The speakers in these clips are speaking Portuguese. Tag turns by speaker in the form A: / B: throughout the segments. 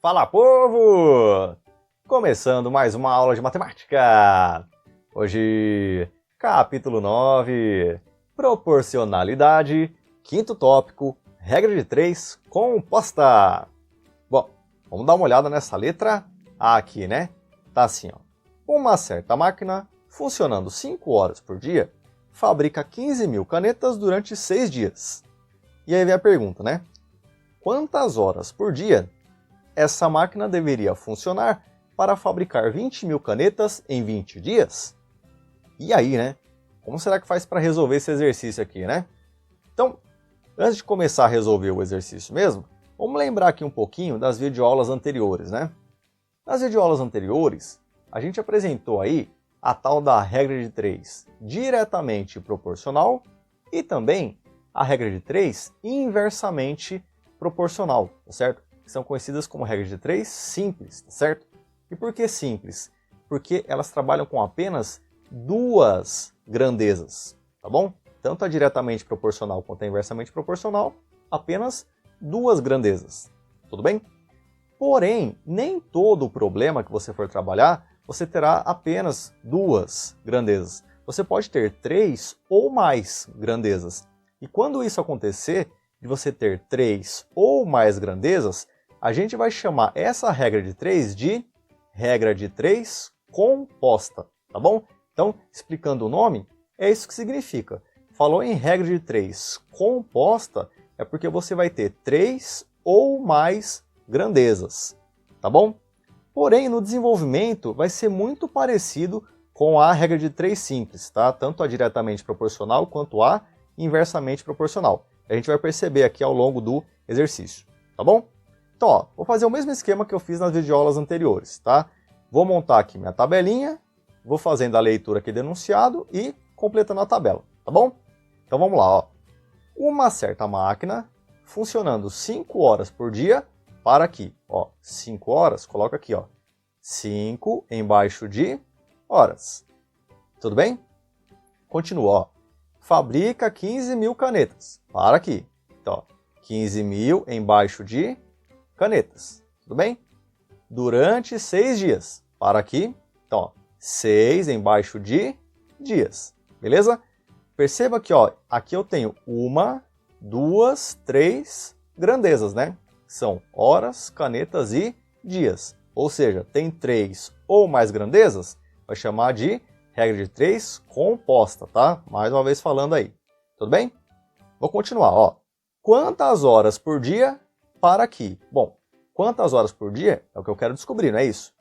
A: Fala, povo! Começando mais uma aula de matemática. Hoje, capítulo 9, proporcionalidade, quinto tópico, regra de 3 composta. Bom, vamos dar uma olhada nessa letra A aqui, né? Tá assim, ó. Uma certa máquina, funcionando 5 horas por dia, fabrica 15.000 canetas durante 6 dias. E aí vem a pergunta, né? Quantas horas por dia essa máquina deveria funcionar para fabricar 20.000 canetas em 20 dias? E aí, né? Como será que faz para resolver esse exercício aqui, né? Então, antes de começar a resolver o exercício mesmo, vamos lembrar aqui um pouquinho das videoaulas anteriores, né? Nas videoaulas anteriores, a gente apresentou aí a tal da regra de 3 diretamente proporcional e também a regra de 3 inversamente proporcional, tá certo? Que são conhecidas como regra de 3 simples, tá certo? E por que simples? Porque elas trabalham com apenas duas grandezas, tá bom? Tanto a diretamente proporcional quanto a inversamente proporcional, apenas duas grandezas, tudo bem? Porém, nem todo problema que você for trabalhar, você terá apenas duas grandezas. Você pode ter 3 ou mais grandezas. E quando isso acontecer, de você ter 3 ou mais grandezas, a gente vai chamar essa regra de 3 de regra de 3 composta, tá bom? Então, explicando o nome, é isso que significa. Falou em regra de 3 composta, é porque você vai ter 3 ou mais grandezas, tá bom? Porém, no desenvolvimento, vai ser muito parecido com a regra de 3 simples, tá? Tanto a diretamente proporcional quanto a inversamente proporcional. A gente vai perceber aqui ao longo do exercício, tá bom? Então, ó, vou fazer o mesmo esquema que eu fiz nas videoaulas anteriores, tá? Vou montar aqui minha tabelinha, vou fazendo a leitura aqui do enunciado e completando a tabela, tá bom? Então vamos lá, ó. Uma certa máquina, funcionando 5 horas por dia, para aqui, ó, 5 horas, coloca aqui, ó, 5 embaixo de horas. Tudo bem? Continua, ó. Fabrica 15.000 canetas, para aqui. Então, ó, 15.000 embaixo de canetas, tudo bem? Durante 6 dias, para aqui. Então, ó, 6 embaixo de dias, beleza? Perceba que, ó, aqui eu tenho 1, 2, 3 grandezas, né? São horas, canetas e dias. Ou seja, tem 3 ou mais grandezas, vai chamar de regra de 3 composta, tá? Mais uma vez falando aí. Tudo bem? Vou continuar, ó. Quantas horas por dia para aqui? Bom, quantas horas por dia é o que eu quero descobrir, não é isso?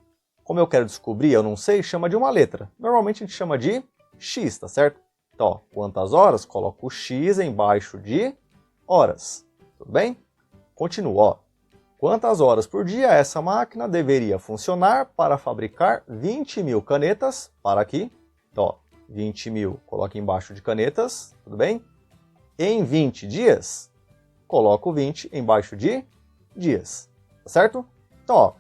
A: Como eu quero descobrir, eu não sei, chama de uma letra. Normalmente a gente chama de x, tá certo? Então, ó, quantas horas? Coloco o x embaixo de horas. Tudo bem? Continua, ó. Quantas horas por dia essa máquina deveria funcionar para fabricar 20.000 canetas? Para aqui. Então, ó, 20.000, coloca embaixo de canetas, tudo bem? Em 20 dias, coloco 20 embaixo de dias, tá certo? Então, ó,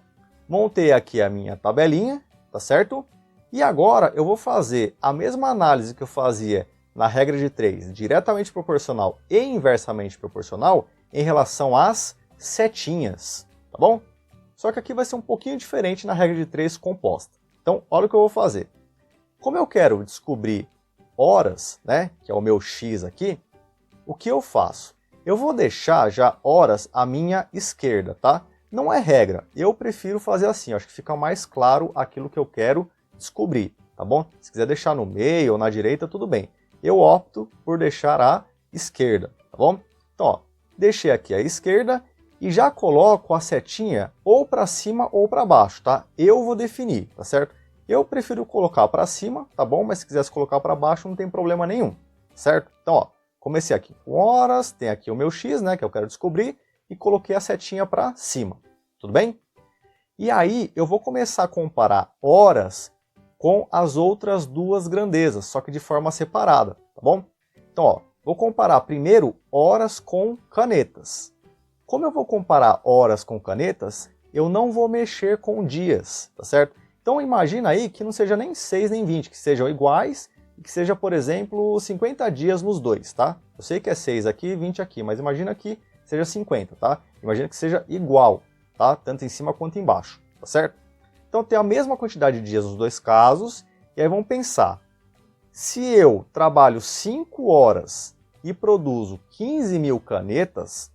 A: montei aqui a minha tabelinha, tá certo? E agora eu vou fazer a mesma análise que eu fazia na regra de 3, diretamente proporcional e inversamente proporcional, em relação às setinhas, tá bom? Só que aqui vai ser um pouquinho diferente na regra de 3 composta. Então, olha o que eu vou fazer. Como eu quero descobrir horas, né, que é o meu x aqui, o que eu faço? Eu vou deixar já horas à minha esquerda, tá? Não é regra, eu prefiro fazer assim, acho que fica mais claro aquilo que eu quero descobrir, tá bom? Se quiser deixar no meio ou na direita, tudo bem. Eu opto por deixar à esquerda, tá bom? Então, ó, deixei aqui à esquerda e já coloco a setinha ou para cima ou para baixo, tá? Eu vou definir, tá certo? Eu prefiro colocar para cima, tá bom? Mas se quisesse colocar para baixo, não tem problema nenhum, certo? Então, ó, comecei aqui com horas, tem aqui o meu x, né, que eu quero descobrir, e coloquei a setinha para cima, tudo bem? E aí, eu vou começar a comparar horas com as outras duas grandezas, só que de forma separada, tá bom? Então, ó, vou comparar primeiro horas com canetas. Como eu vou comparar horas com canetas, eu não vou mexer com dias, tá certo? Então imagina aí que não seja nem 6 nem 20, que sejam iguais e que seja, por exemplo, 50 dias nos dois, tá? Eu sei que é 6 aqui e 20 aqui, mas imagina que seja 50, tá? Imagina que seja igual. tá? Tanto em cima quanto embaixo, tá certo? Então tem a mesma quantidade de dias nos dois casos, e aí vamos pensar, se eu trabalho 5 horas e produzo 15.000 canetas,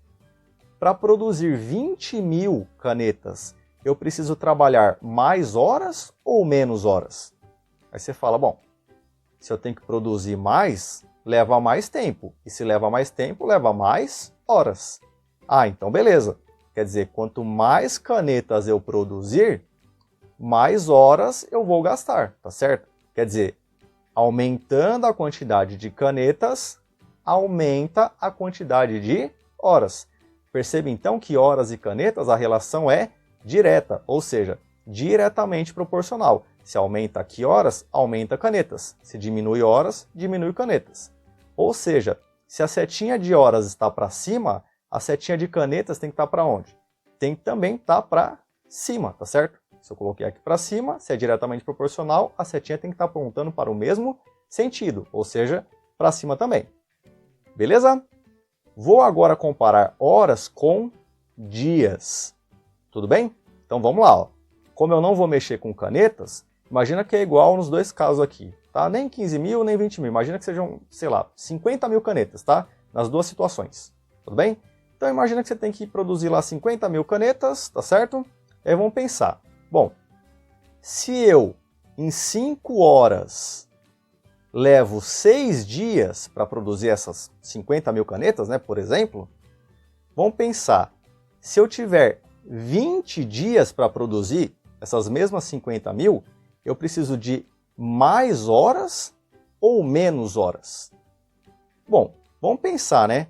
A: para produzir 20.000 canetas, eu preciso trabalhar mais horas ou menos horas? Aí você fala, bom, se eu tenho que produzir mais, leva mais tempo. E se leva mais tempo, leva mais horas. Ah, então beleza. Quer dizer, quanto mais canetas eu produzir, mais horas eu vou gastar, tá certo? Quer dizer, aumentando a quantidade de canetas, aumenta a quantidade de horas. Perceba então que horas e canetas a relação é direta, ou seja, diretamente proporcional. Se aumenta aqui horas, aumenta canetas. Se diminui horas, diminui canetas. Ou seja, se a setinha de horas está para cima, a setinha de canetas tem que estar para onde? Tem que também estar para cima, tá certo? Se eu coloquei aqui para cima, se é diretamente proporcional, a setinha tem que estar apontando para o mesmo sentido, ou seja, para cima também. Beleza? Vou agora comparar horas com dias. Tudo bem? Então vamos lá. Ó. Como eu não vou mexer com canetas, imagina que é igual nos dois casos aqui. Tá? Nem 15.000, nem 20.000. Imagina que sejam, sei lá, 50.000 canetas, tá? Nas duas situações. Tudo bem? Então imagina que você tem que produzir lá 50.000 canetas, tá certo? E aí vamos pensar. Bom, se eu em 5 horas levo 6 dias para produzir essas 50.000 canetas, né, por exemplo, vamos pensar, se eu tiver 20 dias para produzir essas mesmas 50.000, eu preciso de mais horas ou menos horas? Bom, vamos pensar, né?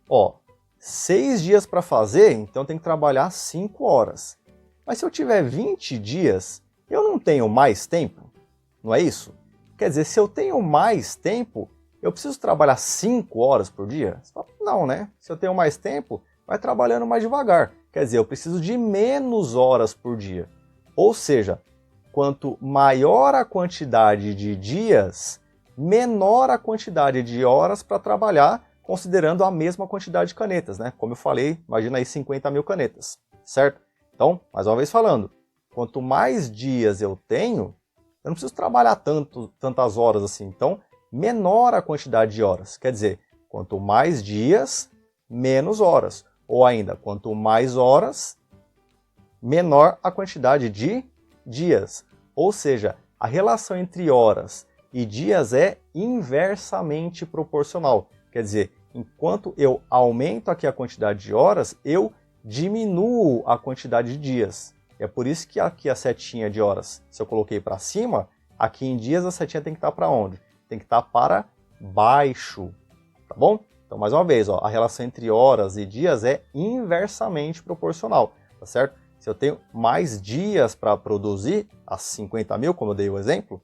A: Ó, 6 dias para fazer, então tem que trabalhar 5 horas. Mas se eu tiver 20 dias, eu não tenho mais tempo? Não é isso? Quer dizer, se eu tenho mais tempo, eu preciso trabalhar 5 horas por dia? Não, né? Se eu tenho mais tempo, vai trabalhando mais devagar. Quer dizer, eu preciso de menos horas por dia. Ou seja, quanto maior a quantidade de dias, menor a quantidade de horas para trabalhar, considerando a mesma quantidade de canetas, né? Como eu falei, imagina aí 50.000 canetas, certo? Então, mais uma vez falando, quanto mais dias eu tenho, eu não preciso trabalhar tantas horas assim. Então, menor a quantidade de horas. Quer dizer, quanto mais dias, menos horas. Ou ainda, quanto mais horas, menor a quantidade de dias. Ou seja, a relação entre horas e dias é inversamente proporcional. Quer dizer, enquanto eu aumento aqui a quantidade de horas, eu diminuo a quantidade de dias. É por isso que aqui a setinha de horas, se eu coloquei para cima, aqui em dias a setinha tem que estar para onde? Tem que estar para baixo, tá bom? Então, mais uma vez, ó, a relação entre horas e dias é inversamente proporcional, tá certo? Se eu tenho mais dias para produzir as 50.000, como eu dei o exemplo,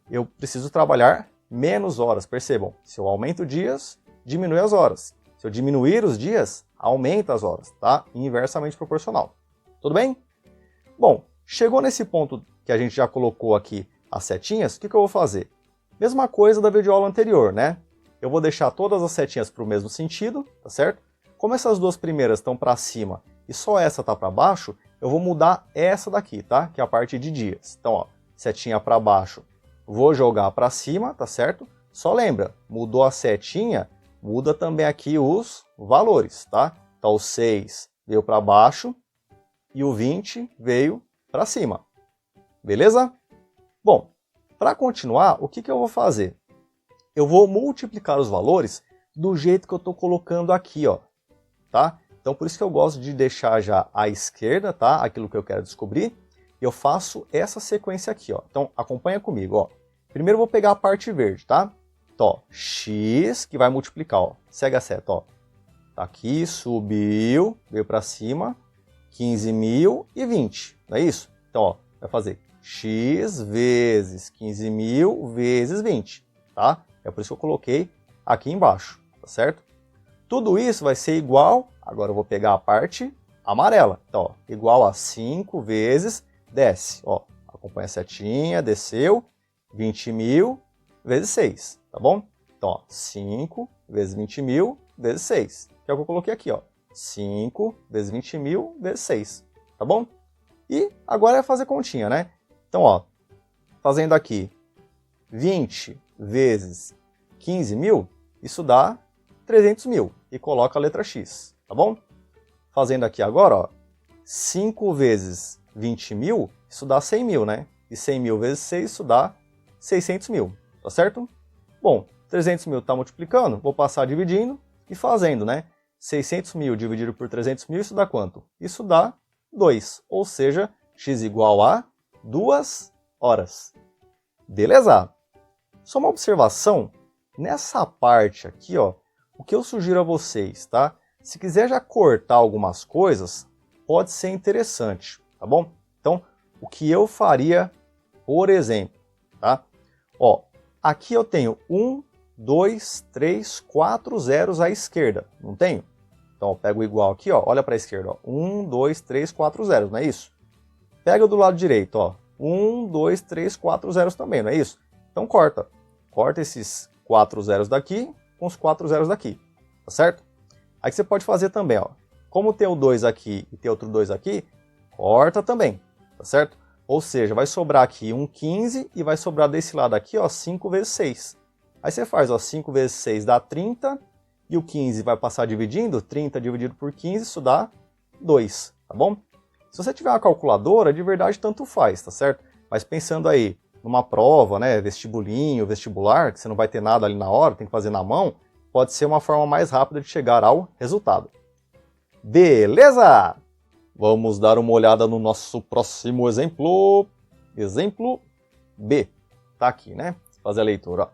A: eu preciso trabalhar menos horas. Percebam, se eu aumento dias, diminui as horas. Se eu diminuir os dias, aumenta as horas, tá? Inversamente proporcional. Tudo bem? Bom, chegou nesse ponto que a gente já colocou aqui as setinhas, o que eu vou fazer? Mesma coisa da videoaula anterior, né? Eu vou deixar todas as setinhas para o mesmo sentido, tá certo? Como essas duas primeiras estão para cima e só essa está para baixo, eu vou mudar essa daqui, tá? Que é a parte de dias. Então, ó, setinha para baixo, vou jogar para cima, tá certo? Só lembra, mudou a setinha, muda também aqui os valores, tá? Então, o 6 veio para baixo e o 20 veio para cima. Beleza? Bom, para continuar, o que eu vou fazer? Eu vou multiplicar os valores do jeito que eu estou colocando aqui, ó, tá? Então, por isso que eu gosto de deixar já à esquerda, tá? Aquilo que eu quero descobrir. Eu faço essa sequência aqui, ó. Então, acompanha comigo, ó. Primeiro eu vou pegar a parte verde, tá? Então, ó, x que vai multiplicar, ó. Segue a seta, ó. Tá aqui, subiu, veio para cima, 15.000 e 20, não é isso? Então, ó, vai fazer x vezes 15.000 vezes 20, tá? É por isso que eu coloquei aqui embaixo, tá certo? Tudo isso vai ser igual, agora eu vou pegar a parte amarela. Então, ó, igual a 5 vezes, desce, ó, acompanha a setinha, desceu, 20.000 vezes 6, tá bom? Então, ó, 5 vezes 20.000 vezes 6, que é o que eu coloquei aqui, ó. 5 vezes 20.000 vezes 6. tá bom? E agora é fazer continha, né? Então, ó, fazendo aqui 20 vezes 15 mil, isso dá 300 mil. E coloca a letra X, tá bom? Fazendo aqui agora, ó, 5 vezes 20 mil, isso dá 100 mil, né? E 100 mil vezes 6, isso dá 600 mil, tá certo? Bom, 300 mil está multiplicando, vou passar dividindo e fazendo, né? 600 mil dividido por 300 mil, isso dá quanto? Isso dá 2, ou seja, x igual a 2 horas. Beleza? Só uma observação, nessa parte aqui, ó, o que eu sugiro a vocês, tá? Se quiser já cortar algumas coisas, pode ser interessante, tá bom? Então, o que eu faria, por exemplo, tá? Ó, aqui eu tenho 1, 2, 3, 4 zeros à esquerda, não tenho? Então, eu pego o igual aqui, ó, olha para a esquerda, ó, 1, 2, 3, 4 zeros, não é isso? Pega do lado direito, ó, 1, 2, 3, 4 zeros também, não é isso? Então, corta. Corta esses 4 zeros daqui com os 4 zeros daqui, tá certo? Aí você pode fazer também, ó, como tem o 2 aqui e tem outro 2 aqui, corta também, tá certo? Ou seja, vai sobrar aqui um 15 e vai sobrar desse lado aqui, ó, 5 vezes 6. Aí você faz, ó, 5 vezes 6 dá 30, e o 15 vai passar dividindo, 30 dividido por 15, isso dá 2, tá bom? Se você tiver uma calculadora, de verdade tanto faz, tá certo? Mas pensando aí numa prova, né, vestibulinho, vestibular, que você não vai ter nada ali na hora, tem que fazer na mão, pode ser uma forma mais rápida de chegar ao resultado. Beleza? Vamos dar uma olhada no nosso próximo exemplo. Exemplo B. Tá aqui, né? Fazer a leitura, ó.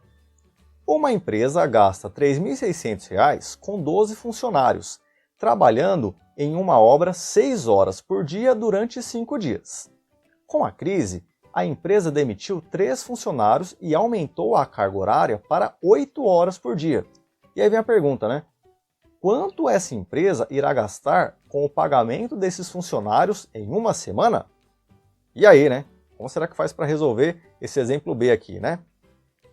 A: Uma empresa gasta R$ 3.600 com 12 funcionários, trabalhando em uma obra 6 horas por dia durante 5 dias. Com a crise, a empresa demitiu 3 funcionários e aumentou a carga horária para 8 horas por dia. E aí vem a pergunta, né? Quanto essa empresa irá gastar com o pagamento desses funcionários em uma semana? E aí, né? Como será que faz para resolver esse exemplo B aqui, né?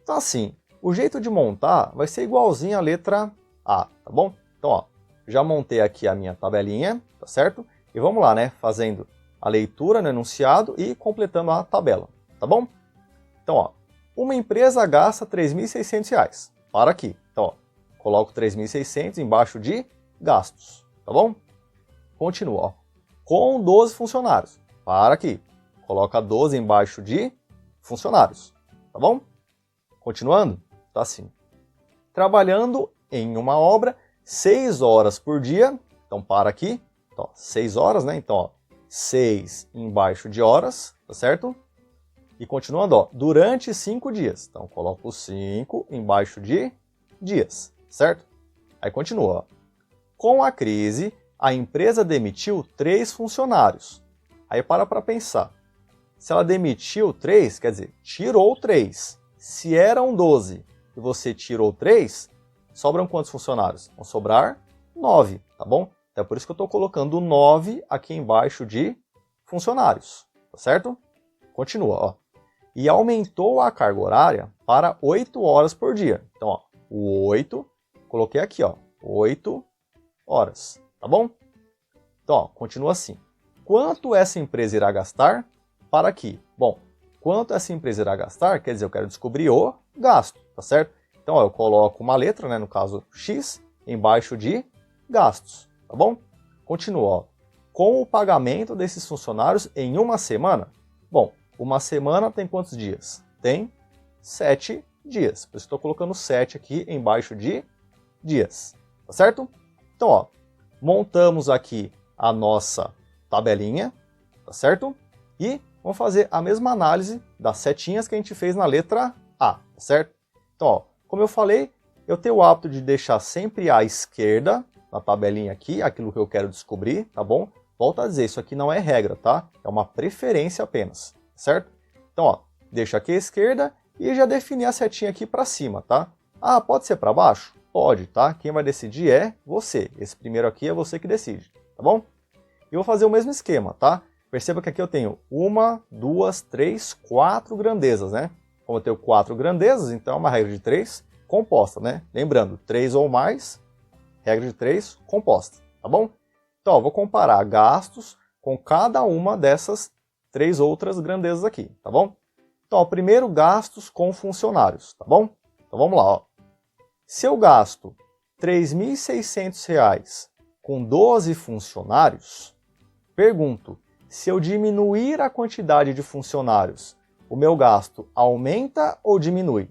A: Então assim, o jeito de montar vai ser igualzinho à letra A, tá bom? Então, ó, já montei aqui a minha tabelinha, tá certo? E vamos lá, né? Fazendo a leitura no enunciado e completando a tabela, tá bom? Então, ó, uma empresa gasta R$ 3.600. Para aqui. Então, ó, coloco 3.600 embaixo de gastos, tá bom? Continua, ó. Com 12 funcionários. Para aqui. Coloca 12 embaixo de funcionários, tá bom? Continuando, tá assim. Trabalhando em uma obra 6 horas por dia. Então, para aqui. Então, 6 horas, né? Então, ó, 6 embaixo de horas, tá certo? E continuando, ó, durante 5 dias. Então, coloco 5 embaixo de dias, certo? Aí continua, ó. Com a crise, a empresa demitiu 3 funcionários. Aí para pensar. Se ela demitiu 3, quer dizer, tirou 3. Se eram 12 e você tirou 3, sobram quantos funcionários? Vão sobrar 9, tá bom? Então é por isso que eu estou colocando 9 aqui embaixo de funcionários, tá certo? Continua, ó. E aumentou a carga horária para 8 horas por dia. Então, ó, o 8, coloquei aqui, ó, 8 horas, tá bom? Então, ó, continua assim. Quanto essa empresa irá gastar para aqui? Bom, quanto essa empresa irá gastar, quer dizer, eu quero descobrir o gasto, tá certo? Então, ó, eu coloco uma letra, né, no caso X, embaixo de gastos, tá bom? Continua, ó. Com o pagamento desses funcionários em uma semana? Bom, uma semana tem quantos dias? Tem 7 dias. Por isso estou colocando 7 aqui embaixo de dias, tá certo? Então, ó, montamos aqui a nossa tabelinha, tá certo? E vamos fazer a mesma análise das setinhas que a gente fez na letra A, tá certo? Então, ó, como eu falei, eu tenho o hábito de deixar sempre à esquerda, na tabelinha aqui, aquilo que eu quero descobrir, tá bom? Volto a dizer, isso aqui não é regra, tá? É uma preferência apenas, certo? Então, ó, deixa aqui à esquerda e já defini a setinha aqui para cima, tá? Ah, pode ser para baixo? Pode, tá? Quem vai decidir é você. Esse primeiro aqui é você que decide, tá bom? E eu vou fazer o mesmo esquema, tá? Perceba que aqui eu tenho 1, 2, 3, 4 grandezas, né? Como eu tenho 4 grandezas, então é uma regra de 3 composta, né? Lembrando, 3 ou mais, regra de 3 composta, tá bom? Então, ó, vou comparar gastos com cada uma dessas 3 outras grandezas aqui, tá bom? Então, ó, primeiro, gastos com funcionários, tá bom? Então, vamos lá, ó. Se eu gasto R$ 3.600 com 12 funcionários, pergunto, se eu diminuir a quantidade de funcionários, o meu gasto aumenta ou diminui?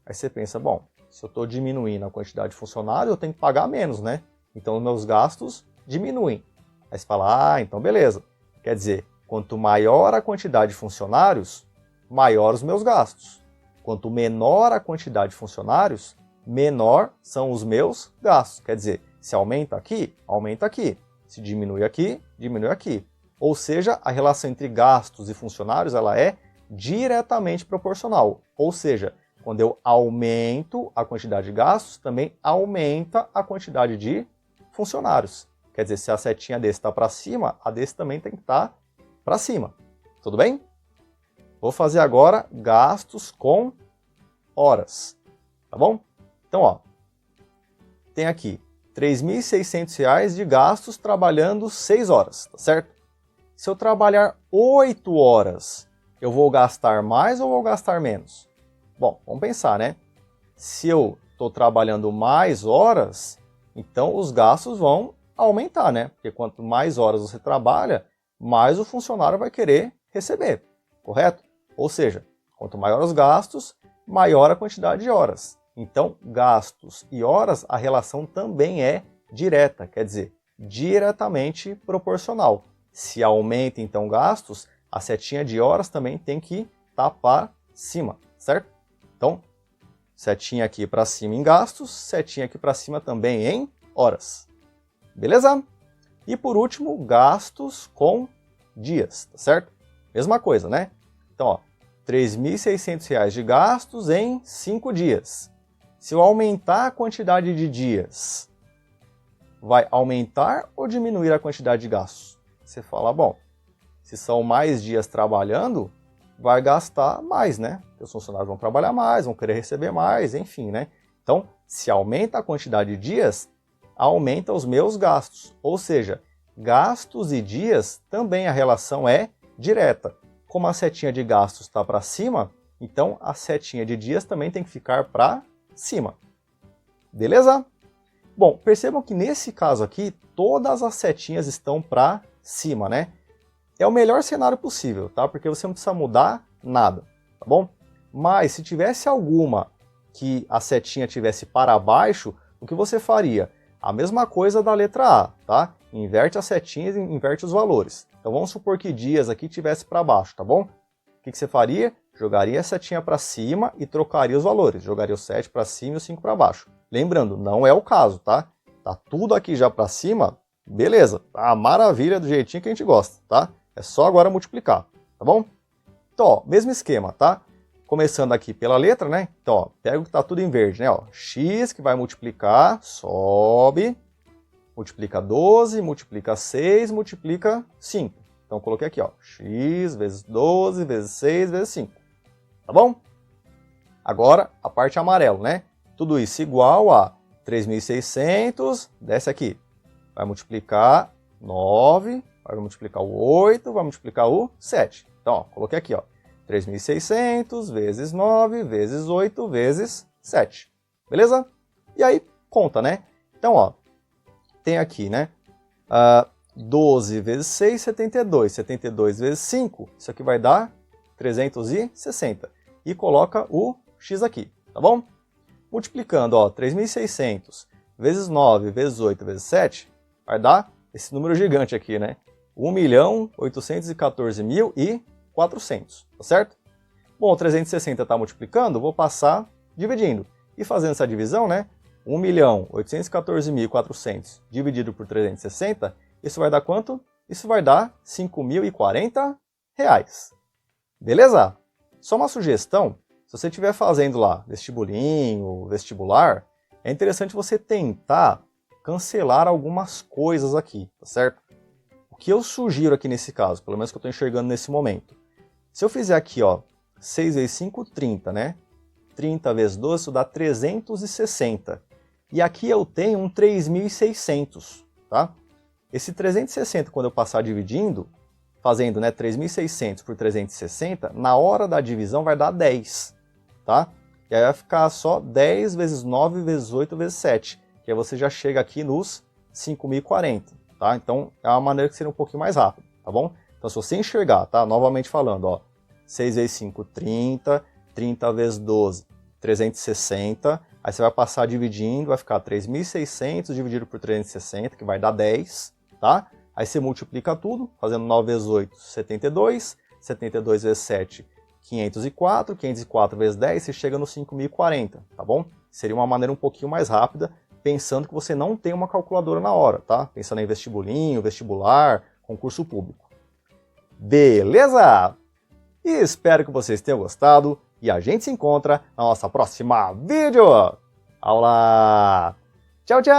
A: Aí você pensa, bom, se eu estou diminuindo a quantidade de funcionários, eu tenho que pagar menos, né? Então, os meus gastos diminuem. Aí você fala, ah, então beleza. Quer dizer, quanto maior a quantidade de funcionários, maior os meus gastos. Quanto menor a quantidade de funcionários, menor são os meus gastos. Quer dizer, se aumenta aqui, aumenta aqui. Se diminui aqui, diminui aqui. Ou seja, a relação entre gastos e funcionários ela é diretamente proporcional. Ou seja, quando eu aumento a quantidade de gastos, também aumenta a quantidade de funcionários. Quer dizer, se a setinha desse está para cima, a desse também tem que estar para cima. Tudo bem? Vou fazer agora gastos com horas. Tá bom? Então, ó, tem aqui R$ 3.600 de gastos trabalhando 6 horas, tá certo? Se eu trabalhar 8 horas, eu vou gastar mais ou vou gastar menos? Bom, vamos pensar, né? Se eu estou trabalhando mais horas, então os gastos vão aumentar, né? Porque quanto mais horas você trabalha, mais o funcionário vai querer receber, correto? Ou seja, quanto maior os gastos, maior a quantidade de horas. Então, gastos e horas, a relação também é direta, quer dizer, diretamente proporcional. Se aumenta, então, gastos, a setinha de horas também tem que estar para cima, certo? Então, setinha aqui para cima em gastos, setinha aqui para cima também em horas. Beleza? E por último, gastos com dias, tá certo? Mesma coisa, né? Então, ó, R$ 3.600 de gastos em 5 dias. Se eu aumentar a quantidade de dias, vai aumentar ou diminuir a quantidade de gastos? Você fala, bom, se são mais dias trabalhando, vai gastar mais, né? Os funcionários vão trabalhar mais, vão querer receber mais, enfim, né? Então, se aumenta a quantidade de dias, aumenta os meus gastos. Ou seja, gastos e dias, também a relação é direta. Como a setinha de gastos está para cima, então a setinha de dias também tem que ficar para cima. Beleza? Bom, percebam que nesse caso aqui, todas as setinhas estão para cima, né? É o melhor cenário possível, tá? Porque você não precisa mudar nada, tá bom? Mas se tivesse alguma que a setinha tivesse para baixo, o que você faria? A mesma coisa da letra A, tá? Inverte as setinhas e inverte os valores. Então vamos supor que dias aqui tivesse para baixo, tá bom? O que você faria? Jogaria a setinha para cima e trocaria os valores. Jogaria o 7 para cima e o 5 para baixo. Lembrando, não é o caso, tá? Tá tudo aqui já para cima, beleza. Tá maravilha do jeitinho que a gente gosta, tá? É só agora multiplicar, tá bom? Então, ó, mesmo esquema, tá? Começando aqui pela letra, né? Então, ó, pega o que tá tudo em verde, né? Ó, x que vai multiplicar, sobe, multiplica 12, multiplica 6, multiplica 5. Então, eu coloquei aqui, ó, x vezes 12 vezes 6 vezes 5. Tá bom? Agora, a parte amarela, né? Tudo isso igual a 3.600, desce aqui. Vai multiplicar 9, vai multiplicar o 8, vai multiplicar o 7. Então, ó, coloquei aqui, ó, 3.600 vezes 9 vezes 8 vezes 7. Beleza? E aí, conta, né? Então, ó, tem aqui, né? 12 vezes 6, 72. 72 vezes 5, isso aqui vai dar 360. E coloca o x aqui, tá bom? Multiplicando, ó, 3.600 vezes 9 vezes 8 vezes 7, vai dar esse número gigante aqui, né? 1.814.400, tá certo? Bom, 360 está multiplicando, vou passar dividindo. E fazendo essa divisão, né? 1.814.400 dividido por 360, isso vai dar quanto? Isso vai dar R$ 5.040. Beleza? Só uma sugestão, se você estiver fazendo lá vestibulinho, vestibular, é interessante você tentar cancelar algumas coisas aqui, tá certo? O que eu sugiro aqui nesse caso, pelo menos que eu estou enxergando nesse momento, se eu fizer aqui, ó, 6 vezes 5, 30, né? 30 vezes 12, isso dá 360. E aqui eu tenho um 3.600, tá? esse 360, quando eu passar dividindo, fazendo, né, 3.600 por 360, na hora da divisão vai dar 10, tá? E aí vai ficar só 10 vezes 9 vezes 8 vezes 7, que aí você já chega aqui nos 5.040, tá? Então é uma maneira que seria um pouquinho mais rápido, tá bom? Então se você enxergar, tá? Novamente falando, ó, 6 vezes 5, 30, 30 vezes 12, 360, aí você vai passar dividindo, vai ficar 3.600 dividido por 360, que vai dar 10, tá? Aí você multiplica tudo, fazendo 9 vezes 8, 72, 72 vezes 7, 504, 504 vezes 10, você chega no 5.040, tá bom? Seria uma maneira um pouquinho mais rápida, pensando que você não tem uma calculadora na hora, tá? Pensando em vestibulinho, vestibular, concurso público. Beleza? E espero que vocês tenham gostado e a gente se encontra na nossa próxima vídeo. Aula! Tchau, tchau!